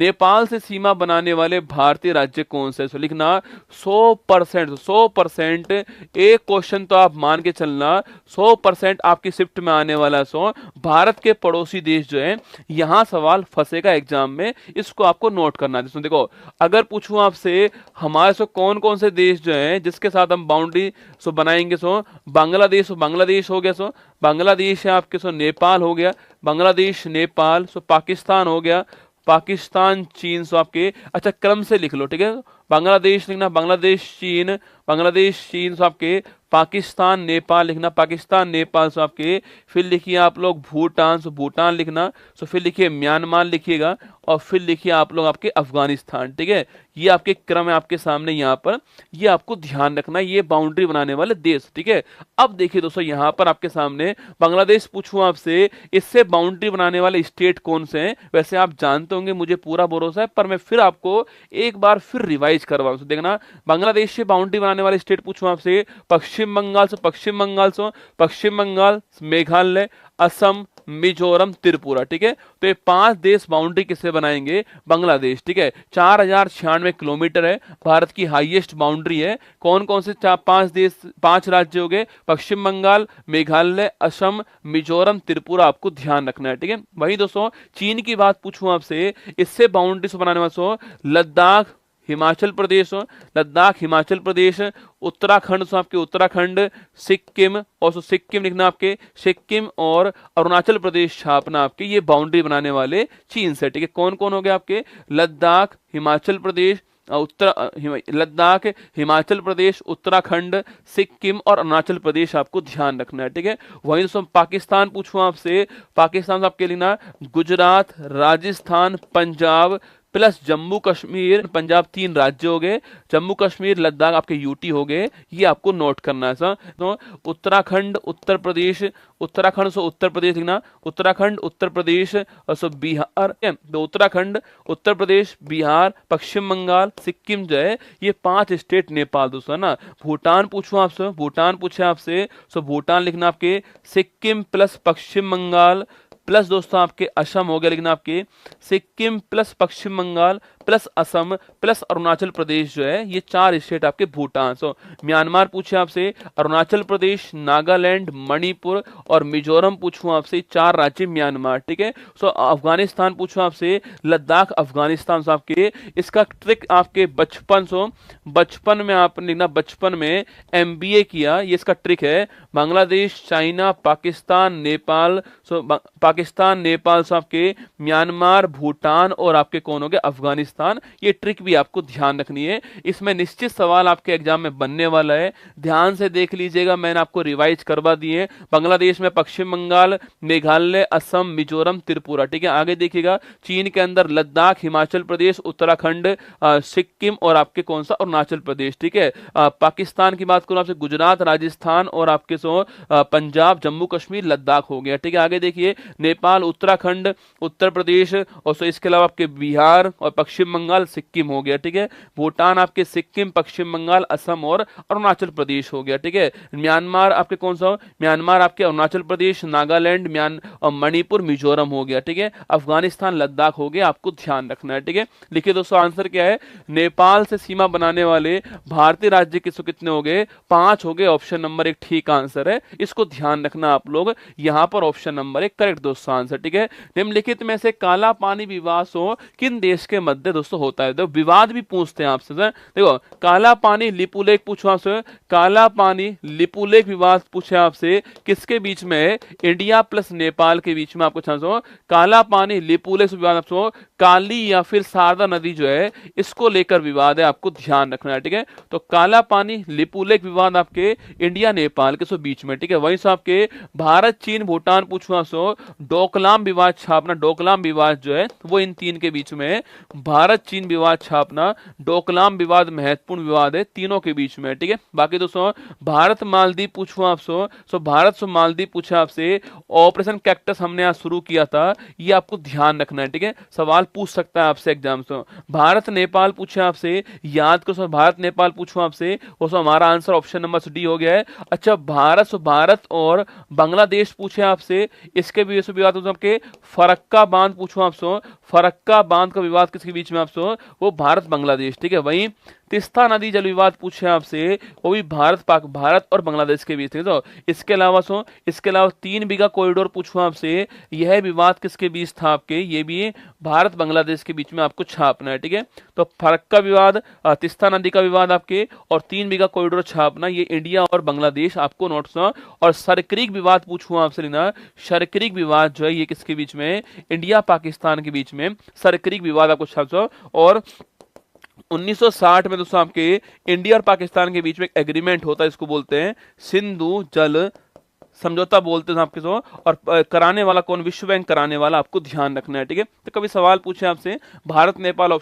नेपाल से सीमा बनाने वाले भारतीय राज्य कौन से? लिखना 100%, 100%। एक क्वेश्चन तो आप मान के चलना 100% आपकी शिफ्ट में आने वाला। भारत के पड़ोसी देश जो है, यहां सवाल फंसेगा एग्जाम में, इसको आपको नोट करना है। देखो, अगर पूछूं आपसे हमारे कौन कौन से देश जो हैं जिसके साथ हम बाउंड्री बनाएंगे, बांग्लादेश, बांग्लादेश हो गया, बांग्लादेश है आपके, नेपाल हो गया, बांग्लादेश नेपाल, पाकिस्तान हो गया, पाकिस्तान चीन, आपके अच्छा क्रम से लिख लो, ठीक है। बांग्लादेश लिखना, बांग्लादेश चीन, बांग्लादेश चीन, आपके पाकिस्तान नेपाल लिखना, पाकिस्तान नेपाल, आपके फिर लिखिए आप लोग भूटान, भूटान लिखना, फिर लिखिए म्यांमार लिखिएगा, और फिर लिखिए आप लोग आपके अफगानिस्तान, ठीक है। ये आपके क्रम है आपके सामने यहाँ पर, ये आपको ध्यान रखना, ये बाउंड्री बनाने वाले देश, ठीक है। अब देखिए दोस्तों, यहाँ पर आपके सामने बांग्लादेश पूछूं आपसे, इससे बाउंड्री बनाने वाले स्टेट कौन से हैं? वैसे आप जानते होंगे, मुझे पूरा भरोसा है, पर मैं फिर आपको एक बार फिर रिवाइज करवा दूं। देखना, बांग्लादेश से बाउंड्री बनाने वाले स्टेट पूछूं आपसे, पश्चिम बंगाल, पश्चिम बंगाल, पश्चिम बंगाल, मेघालय, असम, मिजोरम, त्रिपुरा, ठीक है। तो ये 5 देश बाउंड्री किससे बनाएंगे? बांग्लादेश, ठीक है। 4096 किलोमीटर है, भारत की हाईएस्ट बाउंड्री है। कौन कौन से 5 देश, 5 राज्य हो गए? पश्चिम बंगाल, मेघालय, असम, मिजोरम, त्रिपुरा, आपको ध्यान रखना है, ठीक है। वही दोस्तों, चीन की बात पूछूं आपसे, इससे बाउंड्री से बनाने वाले लद्दाख, हिमाचल प्रदेश, लद्दाख, हिमाचल प्रदेश, उत्तराखंड, आपके उत्तराखंड, सिक्किम, और सिक्किम लिखना आपके, सिक्किम और अरुणाचल प्रदेश छापना आपके, ये बाउंड्री बनाने वाले चीन से, ठीक है। कौन कौन हो गए आपके? लद्दाख, हिमाचल प्रदेश, लद्दाख, हिमाचल प्रदेश, उत्तराखंड, सिक्किम और अरुणाचल प्रदेश, आपको ध्यान रखना है, ठीक है। वहीं दोस्तों पाकिस्तान पूछूं आपसे, पाकिस्तान आपके लिखना गुजरात, राजस्थान, पंजाब प्लस जम्मू कश्मीर, पंजाब 3 राज्य हो गए, जम्मू कश्मीर, लद्दाख आपके यूटी हो गए, ये आपको नोट करना है सर। तो उत्तराखंड, उत्तर प्रदेश, उत्तराखंड उत्तर प्रदेश लिखना, उत्तराखंड, उत्तर प्रदेश और बिहार, तो उत्तराखंड, उत्तर प्रदेश, बिहार, पश्चिम बंगाल, सिक्किम जो है, ये 5 स्टेट नेपाल दोस्तों, है ना। भूटान पूछूं आपसे, भूटान पूछे आपसे, भूटान लिखना आपके सिक्किम प्लस पश्चिम बंगाल प्लस दोस्तों आपके असम हो गया, लेकिन आपके सिक्किम प्लस पश्चिम बंगाल प्लस असम प्लस अरुणाचल प्रदेश जो है, ये 4 स्टेट आपके भूटान। म्यांमार पूछे आपसे, अरुणाचल प्रदेश, नागालैंड, मणिपुर और मिजोरम पूछूं आपसे, 4 राज्य म्यांमार, ठीक है। अफगानिस्तान पूछूं आपसे, लद्दाख, अफगानिस्तान आपके, इसका ट्रिक आपके बचपन में आपने लिखना, बचपन में MBA किया, ये इसका ट्रिक है। बांग्लादेश, चाइना, पाकिस्तान, नेपाल, पाकिस्तान, नेपाल, आपके म्यांमार, भूटान और आपके कौन हो गए? अफगानिस्तान। ये ट्रिक भी आपको ध्यान रखनी है, इसमें निश्चित सवाल आपके एग्जाम में बनने वाला है, ध्यान से देख लीजिएगा, मैंने आपको रिवाइज करवा दिए। बांग्लादेश में पश्चिम बंगाल, मेघालय, असम, मिजोरम, त्रिपुरा, ठीक है। आगे देखिएगा, चीन के अंदर लद्दाख, हिमाचल प्रदेश, उत्तराखंड, सिक्किम और आपके कौन सा? अरुणाचल प्रदेश, ठीक है। पाकिस्तान की बात करूं आपसे, गुजरात, राजस्थान और आपके पंजाब, जम्मू कश्मीर, लद्दाख हो गया, ठीक है। आगे देखिए, नेपाल, उत्तराखंड, उत्तर प्रदेश और इसके अलावा आपके बिहार और पश्चिम बंगाल, सिक्किम हो गया, ठीक है। भूटान आपके सिक्किम, पश्चिम बंगाल, असम और अरुणाचल प्रदेश हो गया, ठीक है। म्यांमार आपके कौन सा? म्यांमार आपके अरुणाचल प्रदेश, नागालैंड, और मणिपुर, मिजोरम हो गया, ठीक है। अफगानिस्तान, लद्दाख हो गया, आपको ध्यान रखना है, ठीक है। लिखिए दोस्तों, आंसर क्या है? नेपाल से सीमा बनाने वाले भारतीय राज्य कितने हो गए? 5 हो गए, ऑप्शन नंबर 1 ठीक आंसर है, इसको ध्यान रखना आप लोग, यहां पर ऑप्शन नंबर 1 करेक्ट दोस्तों आंसर, ठीक है। निम्नलिखित में से काला पानी विवाद किन देश के मध्य दोस्तों होता है? देखो, विवाद भी पूछते हैं आपसे, देखो काला पानी लिपुलेख पूछो आपसे, काला पानी लिपुलेख विवाद पूछे आपसे, किसके बीच में है? इंडिया प्लस नेपाल के बीच में आपको चांस हो। काला पानी लिपुलेख विवाद आपको काली या फिर शारदा नदी जो है, इसको लेकर विवाद है, आपको ध्यान रखना है, ठीक है। तो काला पानी लिपुलेख विवाद आपके इंडिया नेपाल के बीच में, ठीक है। वहीं से आपके भारत, चीन, भूटान पूछूं आपसे, डोकलाम विवाद छापना, डोकलाम विवाद जो है वो इन 3 के बीच में है। भारत चीन विवाद छापना, डोकलाम विवाद महत्वपूर्ण विवाद है, तीनों के बीच में, ठीक है। बाकी दोस्तों, भारत मालदीव पूछूं आपसे, भारत से मालदीव पूछा आपसे, ऑपरेशन कैक्टस हमने आज शुरू किया था, ये आपको ध्यान रखना है, ठीक है। सवाल पूछ सकता है आपसे एग्जाम से। भारत नेपाल पूछे आपसे, याद करो, भारत नेपाल पूछूं आपसे, वो हमारा आंसर ऑप्शन नंबर D हो गया है। अच्छा, भारत और बांग्लादेश पूछे आपसे, इसके भी विश्व विवाद तो आपके फरक्का बांध पूछूं आपसे, फरक्का बांध का विवाद किसके बीच में आपसे, वो भारत बांग्लादेश, ठीक है। वहीं तिस्ता नदी जल विवाद पूछे आपसे, वो भी भारत और बांग्लादेश के बीच, ठीक है। तो इसके अलावा 3 बीघा कॉरिडोर पूछूं आपसे, यह विवाद किसके बीच था आपके, ये भी भारत बांग्लादेश के बीच में आपको छापना है, ठीक है। तो फरक्का विवाद, तिस्ता नदी का विवाद आपके, और 3 बीघा कॉरिडोर छापना, ये इंडिया और बांग्लादेश आपको नोट्स। और सरक्रीक विवाद पूछूं आपसे ना, सरक्रीक विवाद जो है ये किसके बीच में, इंडिया पाकिस्तान के बीच में सरक्रीक विवाद आपको छापना। और 1960 में दोस्तों आपके इंडिया और पाकिस्तान के बीच में एक एग्रीमेंट होता है, इसको बोलते हैं सिंधु जल समझौता बोलते हैं आपके। और कराने वाला कौन, विश्व बैंक कराने वाला, आपको ध्यान रखना है, ठीक है। तो कभी सवाल पूछे आपसे भारत नेपाल